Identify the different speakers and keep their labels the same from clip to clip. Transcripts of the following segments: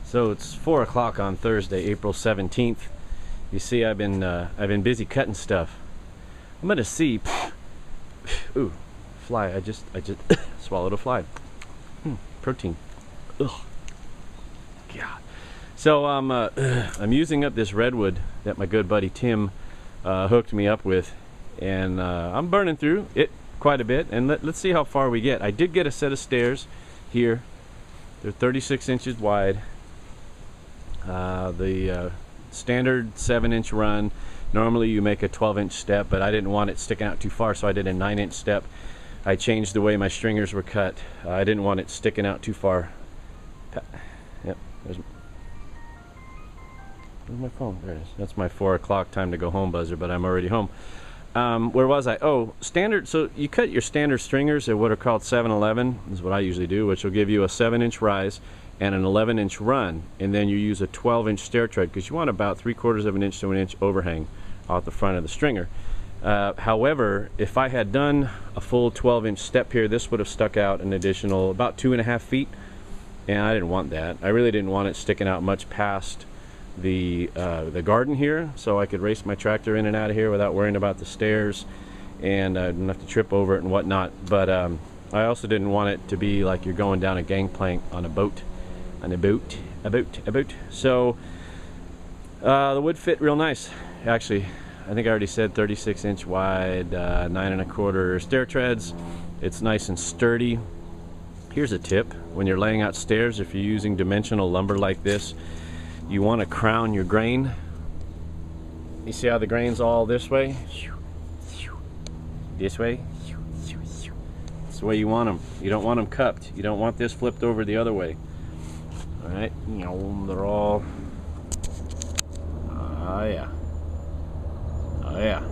Speaker 1: So it's 4 o'clock on Thursday, April 17th. You see, I've been busy cutting stuff. I'm gonna see. Ooh, fly! I just swallowed a fly. Protein. Ugh. God. So I'm using up this redwood that my good buddy Tim hooked me up with, and I'm burning through it quite a bit. And let's see how far we get. I did get a set of stairs here. They're 36 inches wide. The standard 7-inch run. Normally you make a 12-inch step, but I didn't want it sticking out too far, so I did a 9-inch step. I changed the way my stringers were cut. I didn't want it sticking out too far. Yep, where's my phone? There it is. That's my 4 o'clock time to go home buzzer, but I'm already home. Where was I? Oh, standard. So you cut your standard stringers at what are called 7-11, is what I usually do, which will give you a 7-inch rise and an 11-inch run, and then you use a 12-inch stair tread because you want about 3/4 of an inch to an inch overhang off the front of the stringer. However, if I had done a full 12-inch step here, this would have stuck out an additional about 2.5 feet, and I didn't want that. I really didn't want it sticking out much past the garden here, so I could race my tractor in and out of here without worrying about the stairs, and I didn't have to trip over it and whatnot. But I also didn't want it to be like you're going down a gangplank on a boat. So the wood fit real nice. Actually, I think I already said 36-inch wide, 9 1/4 stair treads. It's nice and sturdy. Here's a tip: when you're laying out stairs, if you're using dimensional lumber like this, you want to crown your grain. You see how the grain's all this way? This way? That's the way you want them. You don't want them cupped. You don't want this flipped over the other way. Alright, they're all... Oh yeah. Oh yeah.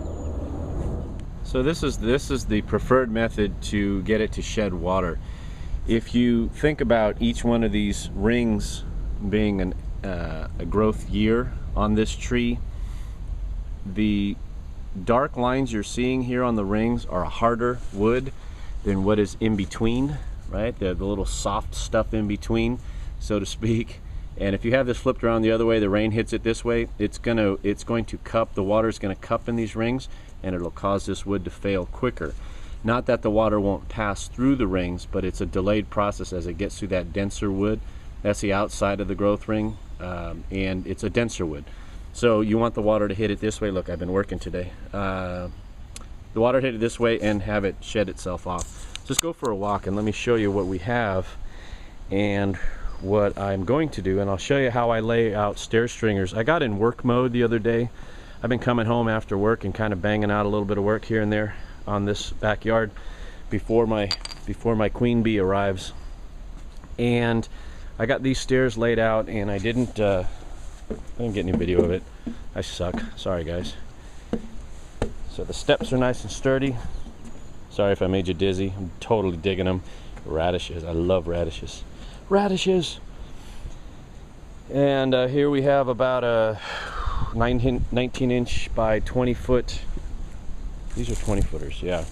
Speaker 1: So this is the preferred method to get it to shed water. If you think about each one of these rings being a growth year on this tree, the dark lines you're seeing here on the rings are a harder wood than what is in between, right? The little soft stuff in between, so to speak. And if you have this flipped around the other way, the rain hits it this way, it's going to cup, the water is going to cup in these rings, and it'll cause this wood to fail quicker. Not that the water won't pass through the rings, but it's a delayed process as it gets through that denser wood. That's the outside of the growth ring, and it's a denser wood. So you want the water to hit it this way. Look, I've been working today. The water hit it this way and have it shed itself off. Just go for a walk and let me show you what we have and what I'm going to do, and I'll show you how I lay out stair stringers. I got in work mode the other day. I've been coming home after work and kind of banging out a little bit of work here and there on this backyard before my queen bee arrives. And I got these stairs laid out, and I didn't get any video of it. I suck. Sorry guys. So the steps are nice and sturdy. Sorry if I made you dizzy. I'm totally digging them. Radishes. I love radishes. Radishes. And here we have about a 19-inch by 20-foot. These are 20-footers, yeah.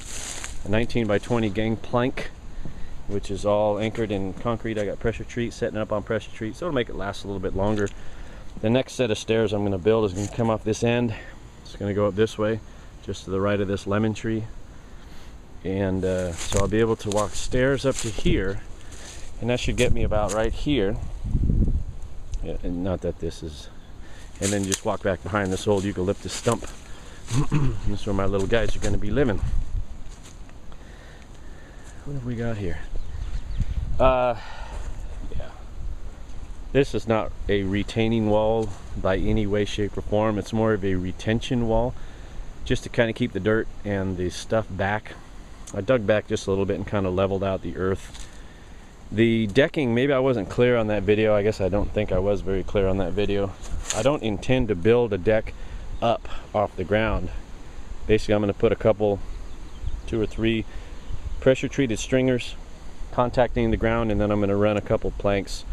Speaker 1: A 19 by 20 gangplank, which is all anchored in concrete. I got pressure treat, setting up on pressure treat, so it'll make it last a little bit longer. The next set of stairs I'm going to build is going to come off this end. It's going to go up this way, just to the right of this lemon tree. And so I'll be able to walk stairs up to here, and that should get me about right here. Yeah, and not that this is... And then just walk back behind this old eucalyptus stump. This is where my little guys are going to be living. What have we got here? Yeah. This is not a retaining wall by any way, shape, or form. It's more of a retention wall, just to kind of keep the dirt and the stuff back. I dug back just a little bit and kind of leveled out the earth. The decking, maybe I wasn't clear on that video. I guess I don't think I was very clear on that video. I don't intend to build a deck up off the ground. Basically, I'm going to put a couple, 2 or 3 pressure treated stringers contacting the ground, and then I'm going to run a couple planks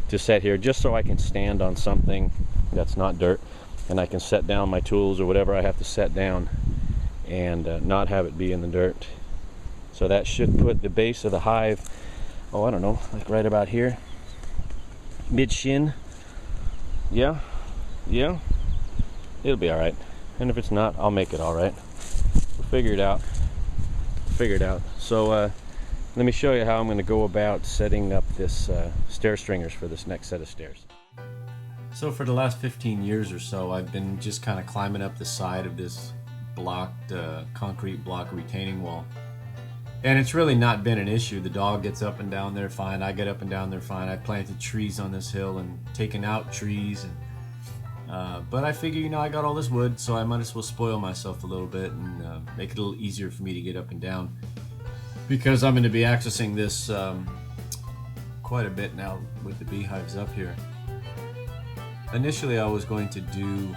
Speaker 1: to set here, just so I can stand on something that's not dirt, and I can set down my tools or whatever I have to set down, and not have it be in the dirt. So that should put the base of the hive, oh, I don't know, like right about here, mid shin. Yeah, yeah, it'll be all right. And if it's not, I'll make it all right. We'll figure it out. So let me show you how I'm going to go about setting up this stair stringers for this next set of stairs. So for the last 15 years or so, I've been just kind of climbing up the side of this blocked concrete block retaining wall. And it's really not been an issue. The dog gets up and down there fine. I get up and down there fine. I planted trees on this hill and taken out trees. But I figure, you know, I got all this wood, so I might as well spoil myself a little bit and make it a little easier for me to get up and down. Because I'm going to be accessing this quite a bit now with the beehives up here. Initially, I was going to do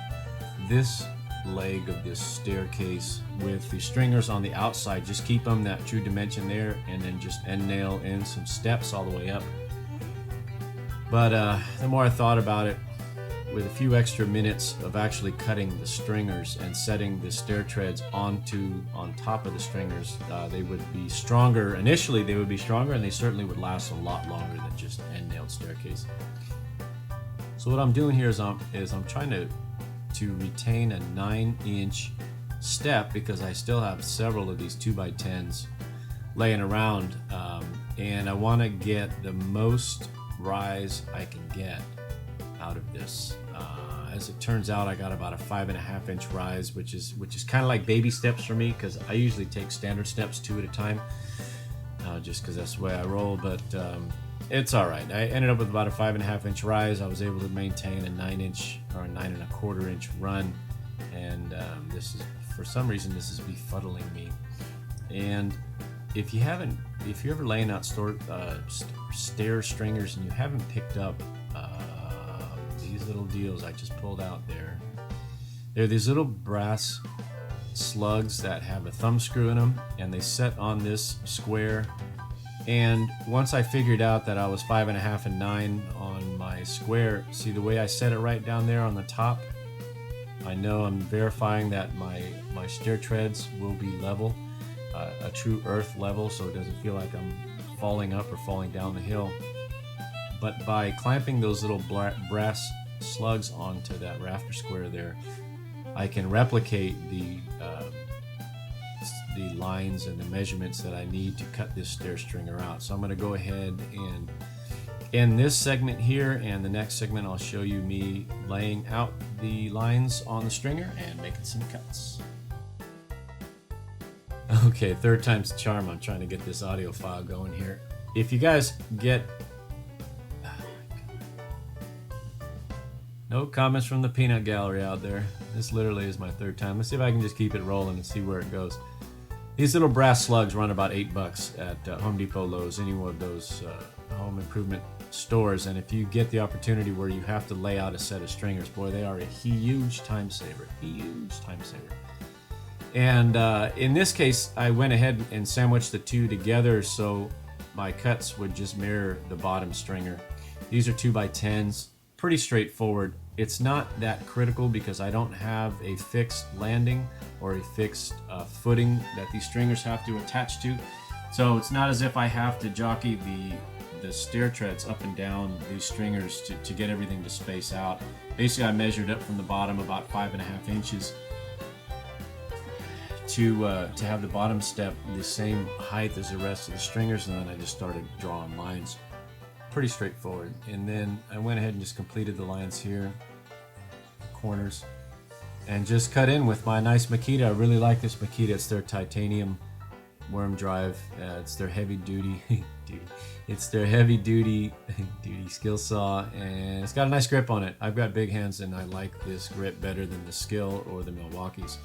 Speaker 1: this leg of this staircase with the stringers on the outside. Just keep them that true dimension there, and then just end nail in some steps all the way up. But the more I thought about it, with a few extra minutes of actually cutting the stringers and setting the stair treads on top of the stringers, they would be stronger. Initially, they would be stronger, and they certainly would last a lot longer than just end nailed staircase. So what I'm doing here is I'm trying to retain a 9-inch step, because I still have several of these 2x10s laying around, and I want to get the most rise I can get out of this. As it turns out, I got about a 5.5-inch rise, which is kind of like baby steps for me, because I usually take standard steps 2 at a time, just because that's the way I roll. But it's all right. I ended up with about a 5.5-inch rise. I was able to maintain a 9-inch or a 9.25-inch run, and this is, for some reason, this is befuddling me. And if you're ever laying out stair stringers and you haven't picked up these little deals I just pulled out there, they're these little brass slugs that have a thumb screw in them, and they set on this square. And once I figured out that I was 5.5 and 9 on my square, see the way I set it right down there on the top, I know I'm verifying that my stair treads will be level, a true earth level, so it doesn't feel like I'm falling up or falling down the hill. But by clamping those little brass slugs onto that rafter square there, I can replicate the lines and the measurements that I need to cut this stair stringer out. So I'm going to go ahead and end this segment here, and the next segment I'll show you me laying out the lines on the stringer and making some cuts. Okay, third time's the charm. I'm trying to get this audio file going here. If you guys get no comments from the peanut gallery out there. This literally is my third time. Let's see if I can just keep it rolling and see where it goes. These little brass slugs run about $8 at Home Depot, Lowe's, any one of those home improvement stores. And if you get the opportunity where you have to lay out a set of stringers, boy, they are a huge time saver. Huge time saver. And in this case, I went ahead and sandwiched the two together so my cuts would just mirror the bottom stringer. These are 2x10s. Pretty straightforward. It's not that critical because I don't have a fixed landing or a fixed footing that these stringers have to attach to. So it's not as if I have to jockey the stair treads up and down these stringers to get everything to space out. Basically, I measured up from the bottom about 5.5 inches to have the bottom step the same height as the rest of the stringers, and then I just started drawing lines. Pretty straightforward. And then I went ahead and just completed the lines here, corners, and just cut in with my nice Makita. I really like this Makita. It's their titanium worm drive. It's their heavy duty skill saw, and it's got a nice grip on it. I've got big hands, and I like this grip better than the Skill or the Milwaukees.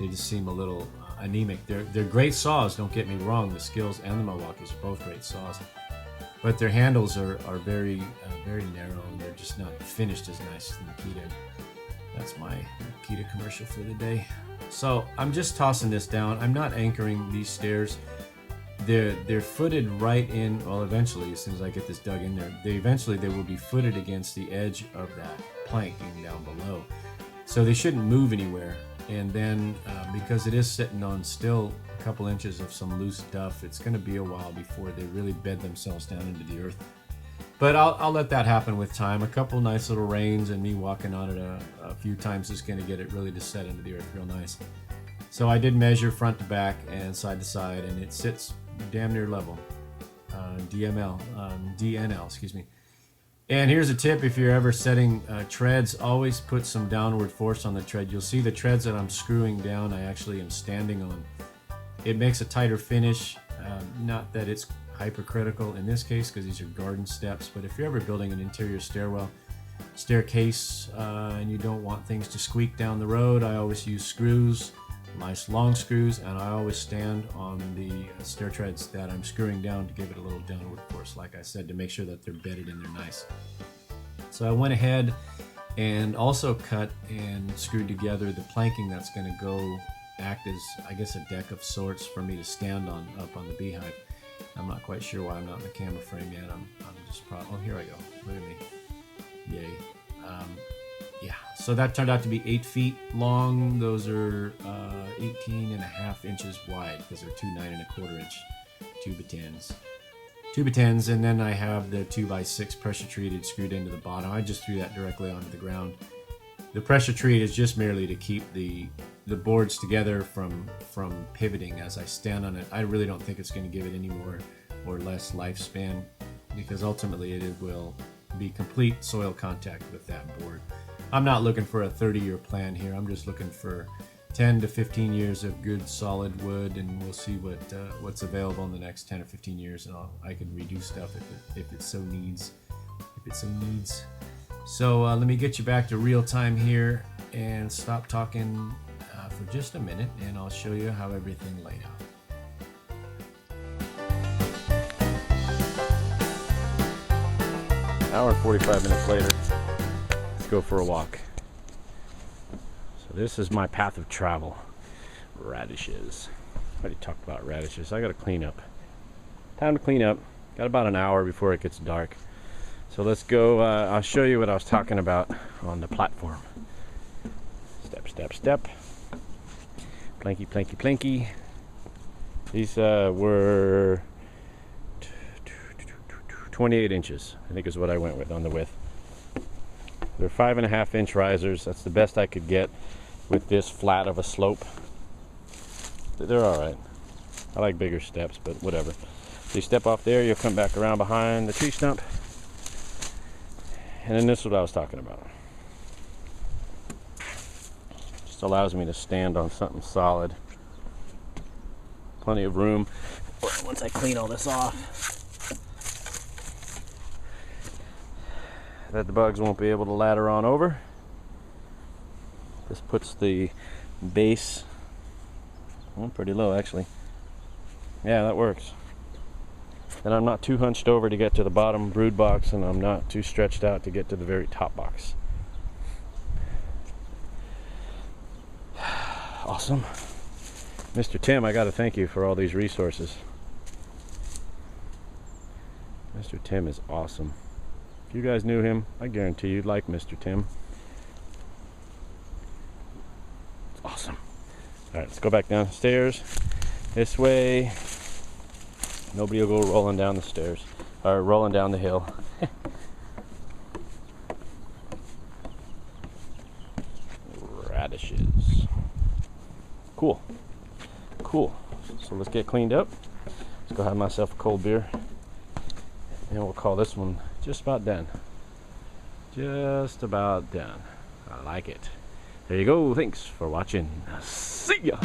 Speaker 1: They just seem a little anemic. They're great saws, don't get me wrong. The Skills and the Milwaukees are both great saws, but their handles are very narrow, and they're just not finished as nice as the Makita. That's my Makita commercial for the day. So I'm just tossing this down. I'm not anchoring these stairs. They're footed right in, well, eventually, as soon as I get this dug in there, they will be footed against the edge of that planking down below. So they shouldn't move anywhere. And then because it is sitting on still a couple inches of some loose duff, it's going to be a while before they really bed themselves down into the earth.
Speaker 2: But I'll let that happen with time. A couple nice little rains and me walking on it a few times is going to get it really to set into the earth real nice. So I did measure front to back and side to side, and it sits damn near level. DNL, excuse me. And here's a tip: if you're ever setting treads, always put some downward force on the tread. You'll see the treads that I'm screwing down, I actually am standing on. It makes a tighter finish. Not that it's hypercritical in this case, because these are garden steps, but if you're ever building an interior staircase, and you don't want things to squeak down the road, I always use screws, nice long screws, and I always stand on the stair treads that I'm screwing down to give it a little downward force, like I said, to make sure that they're bedded in there nice. So I went ahead and also cut and screwed together the planking that's going to go act as, I guess, a deck of sorts for me to stand on up on the beehive. I'm not quite sure why I'm not in the camera frame yet. I'm just oh, here I go. Look at me. Yay. Yeah, so that turned out to be 8 feet long. Those are 18.5 inches wide, because they're 2 9.25 inch 2x10s. 2x10s, and then I have the 2x6 pressure treated screwed into the bottom. I just threw that directly onto the ground. The pressure treat is just merely to keep the boards together from pivoting as I stand on it. I really don't think it's going to give it any more or less lifespan, because ultimately it will be complete soil contact with that board. I'm not looking for a 30-year plan here. I'm just looking for 10 to 15 years of good solid wood, and we'll see what's available in the next 10 or 15 years, and I can redo stuff if it so needs. So let me get you back to real time here and stop talking for just a minute, and I'll show you how everything laid out.
Speaker 1: Hour and 45 minutes later, let's go for a walk. So this is my path of travel. Radishes. I already talked about radishes. I gotta clean up. Time to clean up. Got about an hour before it gets dark. So let's go, I'll show you what I was talking about on the platform. Step, step, step. Planky, planky, planky. These were 28 inches, I think is what I went with on the width. They're 5.5 inch risers. That's the best I could get with this flat of a slope. They're all right. I like bigger steps, but whatever. So you step off there, you'll come back around behind the tree stump. And then this is what I was talking about. Just allows me to stand on something solid. Plenty of room once I clean all this off, that the bugs won't be able to ladder on over. This puts the base pretty low, actually. Yeah, that works. And I'm not too hunched over to get to the bottom brood box, and I'm not too stretched out to get to the very top box. Awesome. Mr. Tim, I gotta thank you for all these resources. Mr. Tim is awesome. If you guys knew him, I guarantee you'd like Mr. Tim. It's awesome. Alright, let's go back down the stairs. This way. Nobody will go rolling down the stairs. Or rolling down the hill. Radishes. Cool. Cool. So let's get cleaned up. Let's go have myself a cold beer. And we'll call this one just about done. Just about done. I like it. There you go. Thanks for watching. See ya.